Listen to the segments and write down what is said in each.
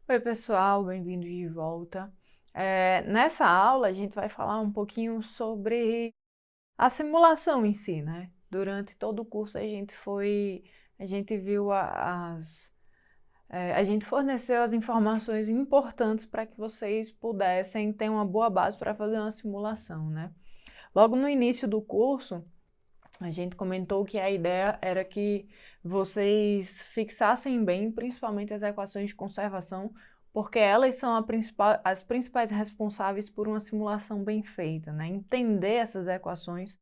Oi, pessoal, bem-vindos de volta. Nessa aula, a gente vai falar um pouquinho sobre a simulação em si, né? Durante todo o curso, a gente viu a gente forneceu as informações importantes para que vocês pudessem ter uma boa base para fazer uma simulação, né? Logo no início do curso, a gente comentou que a ideia era que vocês fixassem bem, principalmente as equações de conservação, porque elas são as principais responsáveis por uma simulação bem feita, né? Entender essas equações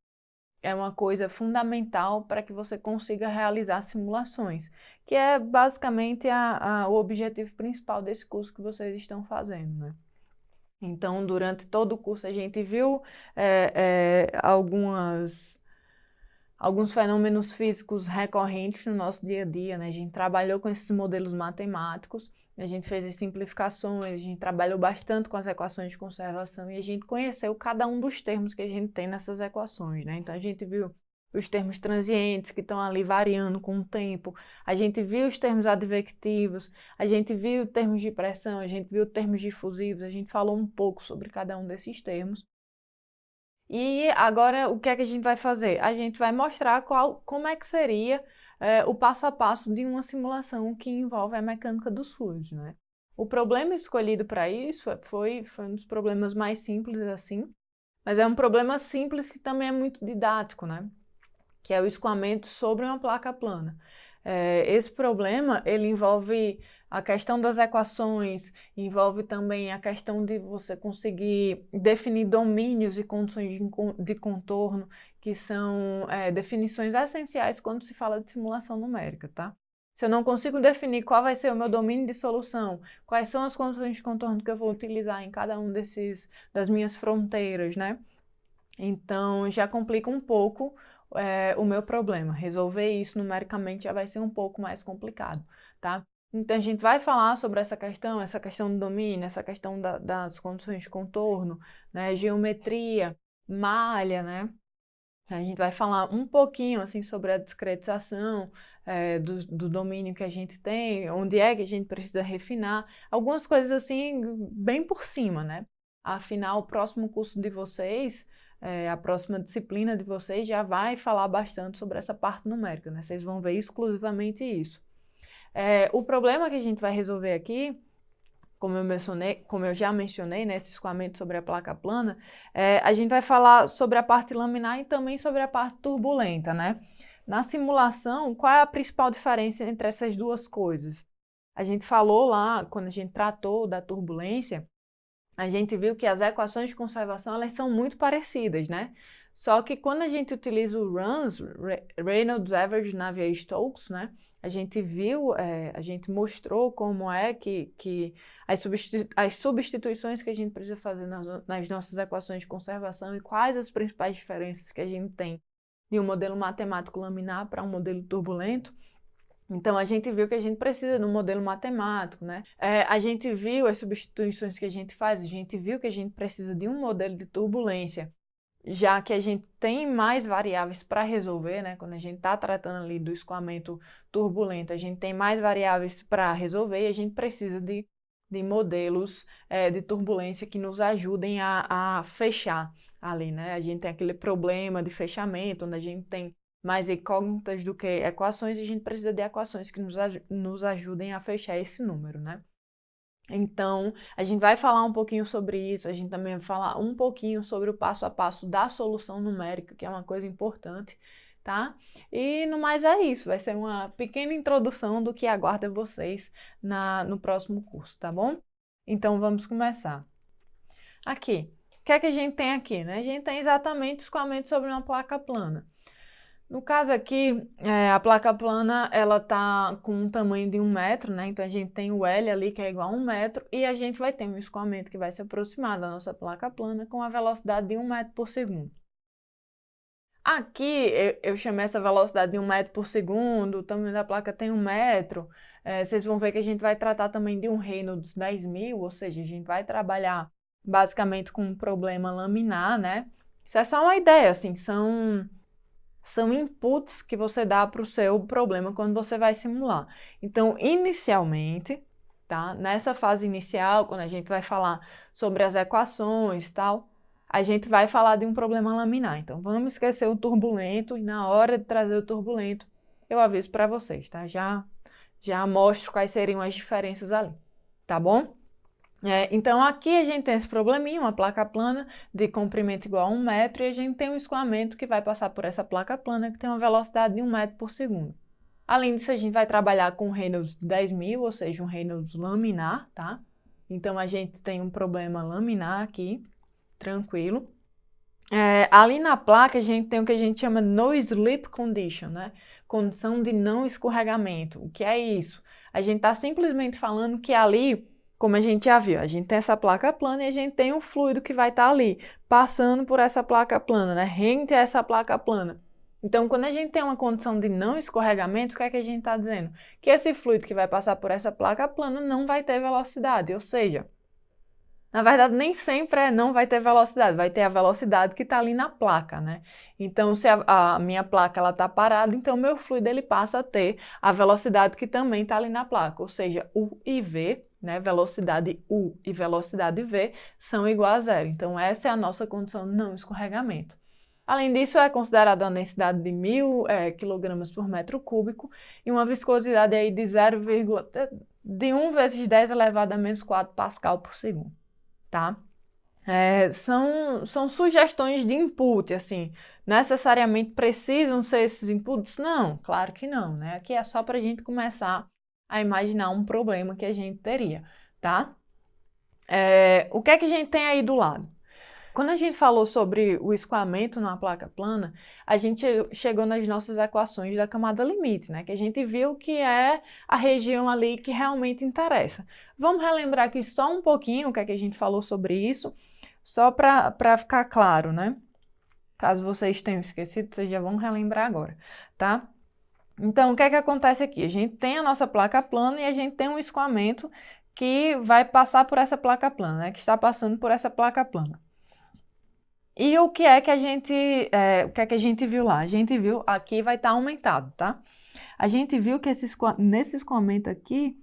é uma coisa fundamental para que você consiga realizar simulações, que é basicamente o objetivo principal desse curso que vocês estão fazendo, né? Então, durante todo o curso, a gente viu alguns fenômenos físicos recorrentes no nosso dia a dia, né? A gente trabalhou com esses modelos matemáticos, a gente fez as simplificações, a gente trabalhou bastante com as equações de conservação e a gente conheceu cada um dos termos que a gente tem nessas equações, né? Então a gente viu os termos transientes que estão ali variando com o tempo, a gente viu os termos advectivos, a gente viu termos de pressão, a gente viu termos difusivos, a gente falou um pouco sobre cada um desses termos. E agora, o que é que a gente vai fazer? A gente vai mostrar como é que seria o passo a passo de uma simulação que envolve a mecânica dos fluidos, né? O problema escolhido para isso foi um dos problemas mais simples, assim, mas é um problema simples que também é muito didático, né? Que é o escoamento sobre uma placa plana. Esse problema, ele envolve a questão das equações, envolve também a questão de você conseguir definir domínios e condições de contorno, que são definições essenciais quando se fala de simulação numérica, tá? Se eu não consigo definir qual vai ser o meu domínio de solução, quais são as condições de contorno que eu vou utilizar em cada um das minhas fronteiras, né? Então, já complica um pouco o meu problema. Resolver isso numericamente já vai ser um pouco mais complicado, tá? Então, a gente vai falar sobre essa questão do domínio, essa questão das condições de contorno, né? Geometria, malha, né? A gente vai falar um pouquinho, assim, sobre a discretização do domínio que a gente tem, onde é que a gente precisa refinar, algumas coisas, assim, bem por cima, né? Afinal, o próximo curso de vocês a próxima disciplina de vocês já vai falar bastante sobre essa parte numérica, né? Vocês vão ver exclusivamente isso. O problema que a gente vai resolver aqui, como eu já mencionei, né, esse escoamento sobre a placa plana, a gente vai falar sobre a parte laminar e também sobre a parte turbulenta, né? Na simulação, qual é a principal diferença entre essas duas coisas? A gente falou lá, quando a gente tratou da turbulência, a gente viu que as equações de conservação elas são muito parecidas, né? Só que quando a gente utiliza o RANS, Reynolds Average Navier-Stokes, né? A gente mostrou como é que as substituições que a gente precisa fazer nas nossas equações de conservação e quais as principais diferenças que a gente tem de um modelo matemático laminar para um modelo turbulento. Então, a gente viu que a gente precisa de um modelo matemático, né? A gente viu as substituições que a gente faz, a gente viu que a gente precisa de um modelo de turbulência, já que a gente tem mais variáveis para resolver, né? Quando a gente está tratando ali do escoamento turbulento, a gente tem mais variáveis para resolver e a gente precisa de modelos de turbulência que nos ajudem a fechar ali, né? A gente tem aquele problema de fechamento, onde a gente tem mais incógnitas do que equações, e a gente precisa de equações que nos ajudem a fechar esse número, né? Então, a gente vai falar um pouquinho sobre isso, a gente também vai falar um pouquinho sobre o passo a passo da solução numérica, que é uma coisa importante, tá? E no mais é isso, vai ser uma pequena introdução do que aguarda vocês no próximo curso, tá bom? Então, vamos começar. Aqui, o que é que a gente tem aqui, né? A gente tem exatamente o escoamento sobre uma placa plana. No caso aqui, a placa plana, ela tá com um tamanho de 1 metro, né? Então, a gente tem o L ali, que é igual a 1 metro, e a gente vai ter um escoamento que vai se aproximar da nossa placa plana com a velocidade de 1 metro por segundo. Aqui, eu chamei essa velocidade de 1 metro por segundo, o tamanho da placa tem 1 metro. Vocês vão ver que a gente vai tratar também de um Reynolds 10.000, ou seja, a gente vai trabalhar basicamente com um problema laminar, né? Isso é só uma ideia, assim, são inputs que você dá para o seu problema quando você vai simular. Então, inicialmente, tá? Nessa fase inicial, quando a gente vai falar sobre as equações e tal, a gente vai falar de um problema laminar. Então, vamos esquecer o turbulento e na hora de trazer o turbulento, eu aviso para vocês, tá? Já mostro quais seriam as diferenças ali, tá bom? Então, aqui a gente tem esse probleminha, uma placa plana de comprimento igual a 1 metro e a gente tem um escoamento que vai passar por essa placa plana que tem uma velocidade de 1 metro por segundo. Além disso, a gente vai trabalhar com Reynolds 10.000, ou seja, um Reynolds laminar, tá? Então, a gente tem um problema laminar aqui, tranquilo. Ali na placa, a gente tem o que a gente chama no slip condition, né? Condição de não escorregamento. O que é isso? A gente está simplesmente falando que ali, como a gente já viu, a gente tem essa placa plana e a gente tem um fluido que vai estar ali, passando por essa placa plana, né? Rente a essa placa plana. Então, quando a gente tem uma condição de não escorregamento, o que é que a gente está dizendo? Que esse fluido que vai passar por essa placa plana não vai ter velocidade, ou seja, na verdade, nem sempre não vai ter velocidade, vai ter a velocidade que está ali na placa, né? Então, se a minha placa está parada, então meu fluido ele passa a ter a velocidade que também está ali na placa, ou seja, U e V, né? Velocidade U e velocidade V são iguais a zero. Então, essa é a nossa condição de não escorregamento. Além disso, é considerada uma densidade de 1.000 kg por metro cúbico e uma viscosidade aí de 1 vezes 10 elevado a menos 4 pascal por segundo. Tá? São sugestões de input, assim, necessariamente precisam ser esses inputs? Não, claro que não, né? Aqui é só para a gente começar a imaginar um problema que a gente teria, tá? O que é que a gente tem aí do lado? Quando a gente falou sobre o escoamento numa placa plana, a gente chegou nas nossas equações da camada limite, né? Que a gente viu que é a região ali que realmente interessa. Vamos relembrar aqui só um pouquinho o que é que a gente falou sobre isso, só para ficar claro, né? Caso vocês tenham esquecido, vocês já vão relembrar agora, tá? Então, o que é que acontece aqui? A gente tem a nossa placa plana e a gente tem um escoamento que vai passar por essa placa plana, né? Que está passando por essa placa plana. E o que é que a gente viu lá? A gente viu aqui vai estar aumentado, tá? A gente viu que nesse escoamento aqui,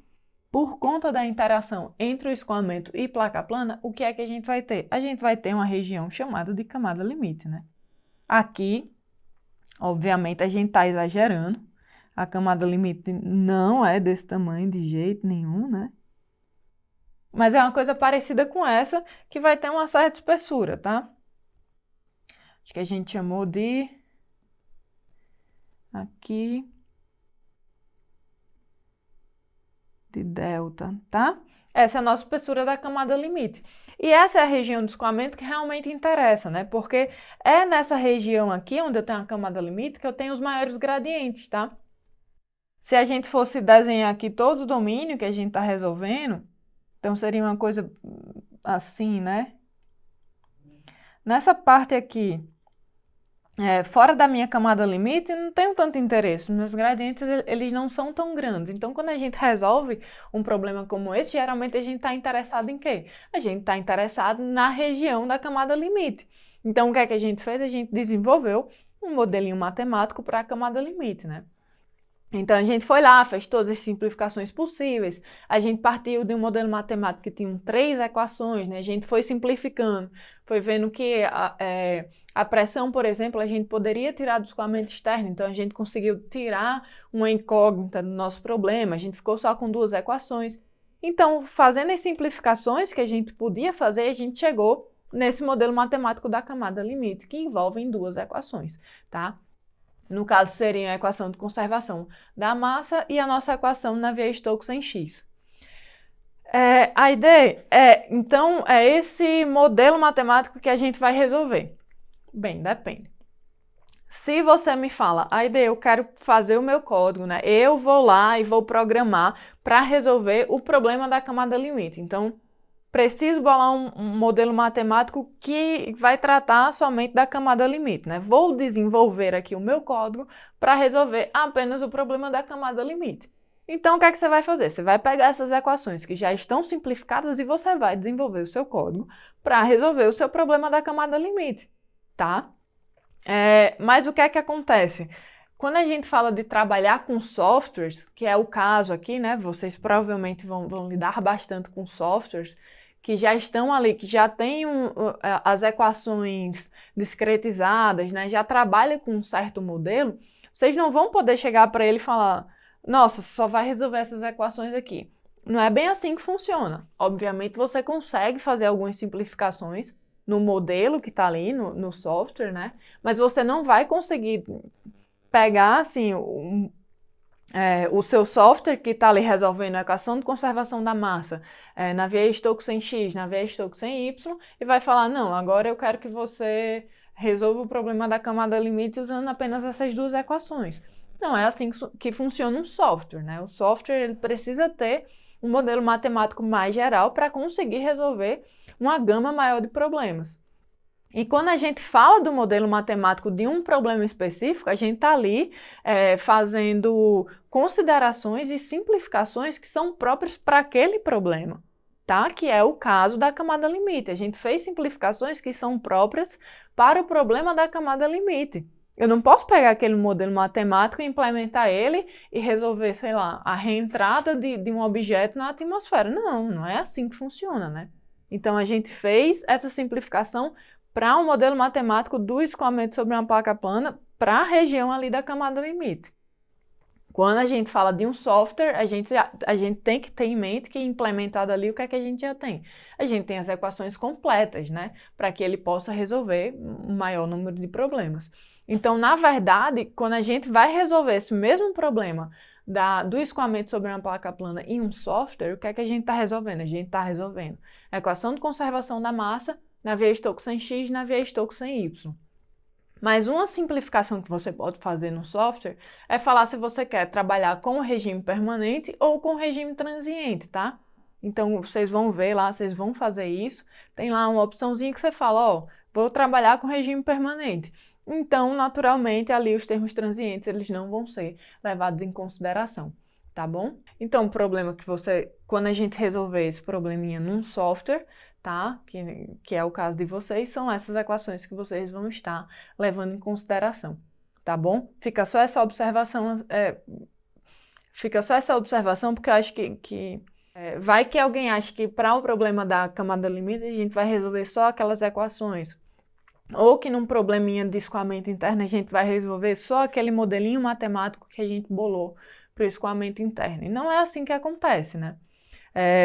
por conta da interação entre o escoamento e placa plana, o que é que a gente vai ter? A gente vai ter uma região chamada de camada limite, né? Aqui, obviamente, a gente está exagerando. A camada limite não é desse tamanho de jeito nenhum, né? Mas é uma coisa parecida com essa, que vai ter uma certa espessura, tá? Acho que a gente chamou de aqui de delta, tá? Essa é a nossa espessura da camada limite. E essa é a região do escoamento que realmente interessa, né? Porque é nessa região aqui, onde eu tenho a camada limite, que eu tenho os maiores gradientes, tá? Se a gente fosse desenhar aqui todo o domínio que a gente está resolvendo, então seria uma coisa assim, né? Nessa parte aqui, fora da minha camada limite, não tenho tanto interesse. Meus gradientes, eles não são tão grandes. Então, quando a gente resolve um problema como esse, geralmente a gente está interessado em quê? A gente está interessado na região da camada limite. Então, o que é que a gente fez? A gente desenvolveu um modelinho matemático para a camada limite, né? Então, a gente foi lá, fez todas as simplificações possíveis, a gente partiu de um modelo matemático que tinha 3 equações, né? A gente foi simplificando, foi vendo que a pressão, por exemplo, a gente poderia tirar do escoamento externo, então a gente conseguiu tirar uma incógnita do nosso problema, a gente ficou só com 2 equações. Então, fazendo as simplificações que a gente podia fazer, a gente chegou nesse modelo matemático da camada limite, que envolve 2 equações, tá? No caso, seria a equação de conservação da massa e a nossa equação Navier-Stokes em X. A ideia então, é esse modelo matemático que a gente vai resolver. Bem, depende. Se você me fala, ideia, eu quero fazer o meu código, né? Eu vou lá e vou programar para resolver o problema da camada limite. Então, preciso bolar um modelo matemático que vai tratar somente da camada limite, né? Vou desenvolver aqui o meu código para resolver apenas o problema da camada limite. Então, o que é que você vai fazer? Você vai pegar essas equações que já estão simplificadas e você vai desenvolver o seu código para resolver o seu problema da camada limite, tá? Mas o que é que acontece? quando a gente fala de trabalhar com softwares, que é o caso aqui, né? Vocês provavelmente vão lidar bastante com softwares que já estão ali, que já têm as equações discretizadas, né? Já trabalham com um certo modelo. Vocês não vão poder chegar para ele e falar, nossa, só vai resolver essas equações aqui. Não é bem assim que funciona. Obviamente você consegue fazer algumas simplificações no modelo que está ali, no software, né? Mas você não vai conseguir pegar, assim, o seu software que está ali resolvendo a equação de conservação da massa na Navier-Stokes em X, na Navier-Stokes em Y, e vai falar, não, agora eu quero que você resolva o problema da camada limite usando apenas essas duas equações. Não é assim que funciona um software, né? O software ele precisa ter um modelo matemático mais geral para conseguir resolver uma gama maior de problemas. E quando a gente fala do modelo matemático de um problema específico, a gente está ali fazendo considerações e simplificações que são próprias para aquele problema, tá? Que é o caso da camada limite. A gente fez simplificações que são próprias para o problema da camada limite. Eu não posso pegar aquele modelo matemático e implementar ele e resolver, sei lá, a reentrada de um objeto na atmosfera. Não, não é assim que funciona, né? Então, a gente fez essa simplificação para um modelo matemático do escoamento sobre uma placa plana para a região ali da camada limite. Quando a gente fala de um software, a gente tem que ter em mente que implementado ali, o que é que a gente já tem? A gente tem as equações completas, né? Para que ele possa resolver um maior número de problemas. Então, na verdade, quando a gente vai resolver esse mesmo problema do escoamento sobre uma placa plana em um software, o que é que a gente está resolvendo? A gente está resolvendo a equação de conservação da massa, Navier-Stokes em X, Navier-Stokes em Y. Mas uma simplificação que você pode fazer no software é falar se você quer trabalhar com regime permanente ou com regime transiente, tá? Então, vocês vão ver lá, vocês vão fazer isso. Tem lá uma opçãozinha que você fala, ó, vou trabalhar com regime permanente. Então, naturalmente, ali os termos transientes, eles não vão ser levados em consideração, tá bom? Então, o problema que quando a gente resolver esse probleminha num software, tá? Que é o caso de vocês, são essas equações que vocês vão estar levando em consideração, tá bom? Fica só essa observação, porque eu acho que vai que alguém acha que para o problema da camada limite a gente vai resolver só aquelas equações, ou que num probleminha de escoamento interno a gente vai resolver só aquele modelinho matemático que a gente bolou para o escoamento interno. E não é assim que acontece, né?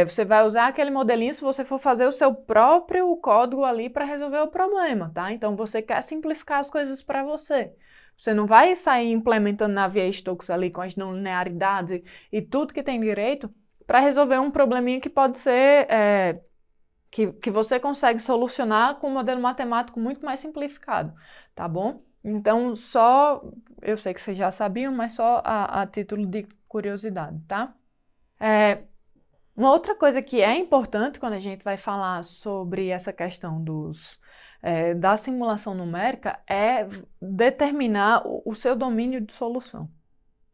Você vai usar aquele modelinho se você for fazer o seu próprio código ali para resolver o problema, tá? Então, você quer simplificar as coisas para você. Você não vai sair implementando Navier-Stokes ali com as não linearidades e tudo que tem direito para resolver um probleminha que pode ser que você consegue solucionar com um modelo matemático muito mais simplificado, tá bom? Então, eu sei que vocês já sabiam, mas só a título de curiosidade, tá? Uma outra coisa que é importante quando a gente vai falar sobre essa questão da simulação numérica é determinar o seu domínio de solução,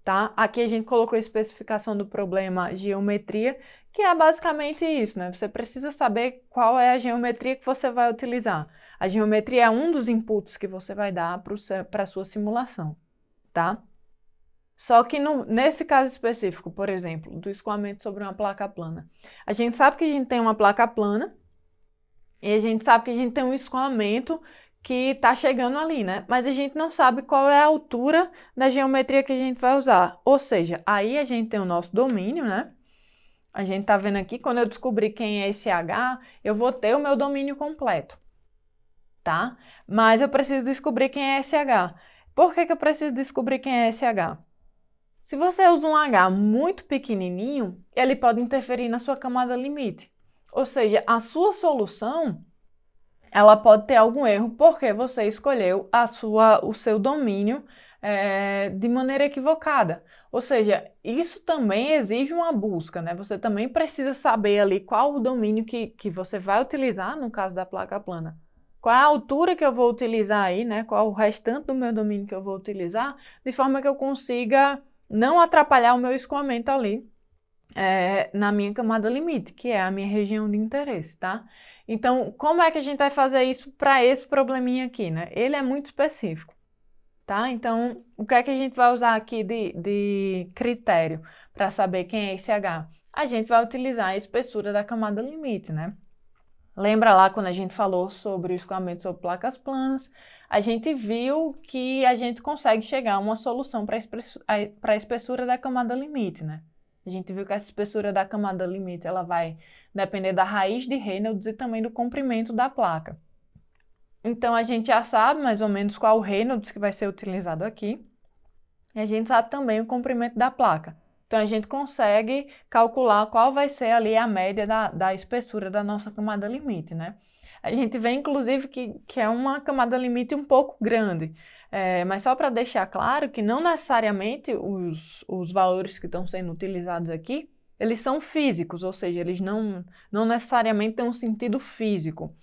tá? Aqui a gente colocou a especificação do problema geometria, que é basicamente isso, né? Você precisa saber qual é a geometria que você vai utilizar. A geometria é um dos inputs que você vai dar para a sua simulação, tá? Só que nesse caso específico, por exemplo, do escoamento sobre uma placa plana, a gente sabe que a gente tem uma placa plana e a gente sabe que a gente tem um escoamento que está chegando ali, né? Mas a gente não sabe qual é a altura da geometria que a gente vai usar. Ou seja, aí a gente tem o nosso domínio, né? A gente está vendo aqui, quando eu descobrir quem é esse H, eu vou ter o meu domínio completo, tá? Mas eu preciso descobrir quem é esse H. Por que eu preciso descobrir quem é esse H? Se você usa um H muito pequenininho, ele pode interferir na sua camada limite. Ou seja, a sua solução, ela pode ter algum erro porque você escolheu o seu domínio de maneira equivocada. Ou seja, isso também exige uma busca, né? Você também precisa saber ali qual o domínio que você vai utilizar, no caso da placa plana. Qual é a altura que eu vou utilizar aí, né? Qual o restante do meu domínio que eu vou utilizar, de forma que eu consiga não atrapalhar o meu escoamento ali na minha camada limite, que é a minha região de interesse, tá? Então, como é que a gente vai fazer isso para esse probleminha aqui, né? Ele é muito específico. tá? Então, o que é que a gente vai usar aqui de critério para saber quem é esse H? A gente vai utilizar a espessura da camada limite, né? Lembra lá quando a gente falou sobre o escoamento sobre placas planas, a gente viu que a gente consegue chegar a uma solução para a espessura da camada limite, né? A gente viu que essa espessura da camada limite ela vai depender da raiz de Reynolds e também do comprimento da placa. Então, a gente já sabe mais ou menos qual o Reynolds que vai ser utilizado aqui. E a gente sabe também o comprimento da placa. Então, a gente consegue calcular qual vai ser ali a média da espessura da nossa camada limite, né? A gente vê, inclusive, que é uma camada limite um pouco grande. Mas só para deixar claro que não necessariamente os valores que estão sendo utilizados aqui, eles são físicos, ou seja, eles não necessariamente têm um sentido físico.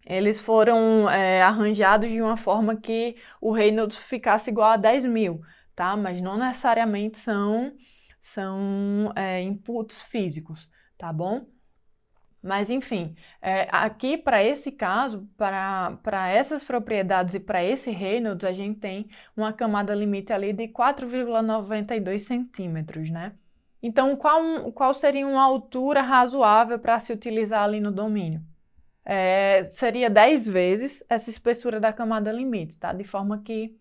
Eles foram arranjados de uma forma que o Reynolds ficasse igual a 10.000, tá? Mas não necessariamente são inputs físicos, tá bom? Mas enfim, aqui para esse caso, para essas propriedades e para esse Reynolds, a gente tem uma camada limite ali de 4,92 centímetros, né? Então, qual seria uma altura razoável para se utilizar ali no domínio? Seria 10 vezes essa espessura da camada limite, tá? De forma que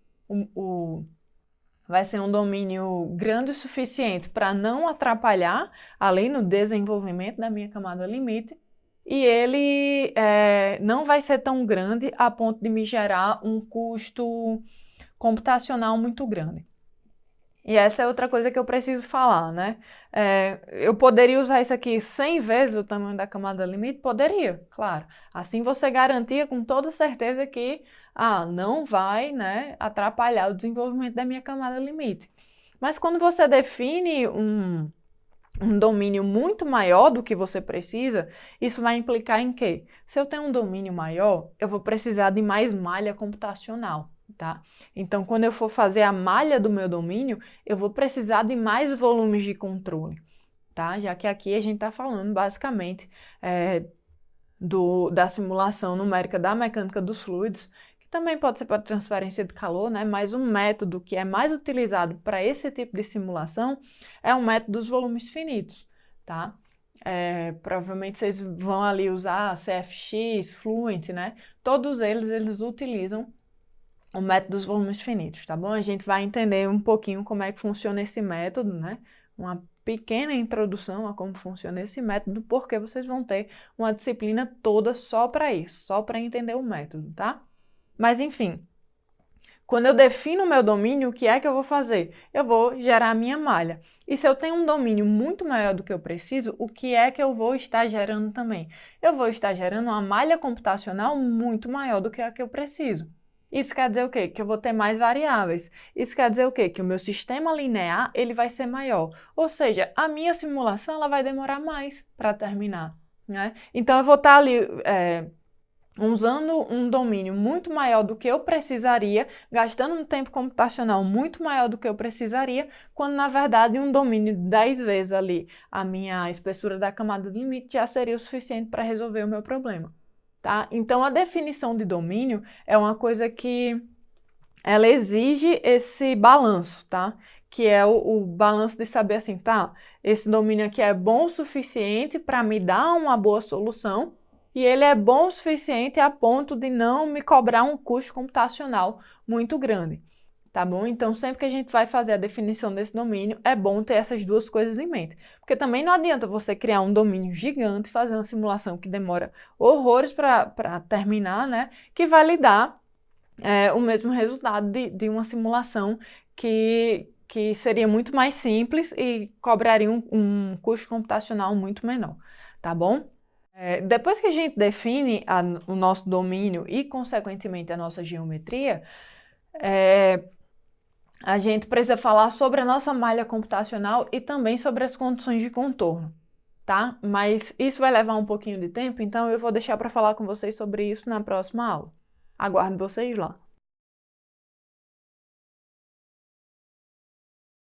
vai ser um domínio grande o suficiente para não atrapalhar ali no desenvolvimento da minha camada limite e ele não vai ser tão grande a ponto de me gerar um custo computacional muito grande. E essa é outra coisa que eu preciso falar, né? Eu poderia usar isso aqui 100 vezes o tamanho da camada limite? Poderia, claro. Assim você garantia com toda certeza que não vai, né, atrapalhar o desenvolvimento da minha camada limite. Mas quando você define um domínio muito maior do que você precisa, isso vai implicar em quê? Se eu tenho um domínio maior, eu vou precisar de mais malha computacional. Tá? Então, quando eu for fazer a malha do meu domínio, eu vou precisar de mais volumes de controle, tá? Já que aqui a gente está falando basicamente da simulação numérica da mecânica dos fluidos, que também pode ser para transferência de calor, né? Mas um método que é mais utilizado para esse tipo de simulação é o método dos volumes finitos, tá? Provavelmente vocês vão ali usar CFX, Fluent, né? Todos eles utilizam o método dos volumes finitos, tá bom? A gente vai entender um pouquinho como é que funciona esse método, né? Uma pequena introdução a como funciona esse método, porque vocês vão ter uma disciplina toda só para isso, só para entender o método, tá? Mas enfim, quando eu defino o meu domínio, o que é que eu vou fazer? Eu vou gerar a minha malha. E se eu tenho um domínio muito maior do que eu preciso, o que é que eu vou estar gerando também? Eu vou estar gerando uma malha computacional muito maior do que a que eu preciso. Isso quer dizer o quê? Que eu vou ter mais variáveis. Isso quer dizer o quê? Que o meu sistema linear ele vai ser maior. Ou seja, a minha simulação ela vai demorar mais para terminar, né? Então, eu vou estar ali usando um domínio muito maior do que eu precisaria, gastando um tempo computacional muito maior do que eu precisaria, quando na verdade um domínio de 10 vezes ali a minha espessura da camada de limite já seria o suficiente para resolver o meu problema. Tá? Então, a definição de domínio é uma coisa que ela exige esse balanço, tá? Que é o balanço de saber assim, tá? Esse domínio aqui é bom o suficiente para me dar uma boa solução e ele é bom o suficiente a ponto de não me cobrar um custo computacional muito grande. Tá bom? Então, sempre que a gente vai fazer a definição desse domínio, é bom ter essas duas coisas em mente. Porque também não adianta você criar um domínio gigante, fazer uma simulação que demora horrores para terminar, né? Que vai lhe dar o mesmo resultado de uma simulação que seria muito mais simples e cobraria um custo computacional muito menor, tá bom? Depois que a gente define o nosso domínio e, consequentemente, a nossa geometria, a gente precisa falar sobre a nossa malha computacional e também sobre as condições de contorno, tá? Mas isso vai levar um pouquinho de tempo, então eu vou deixar para falar com vocês sobre isso na próxima aula. Aguardo vocês lá.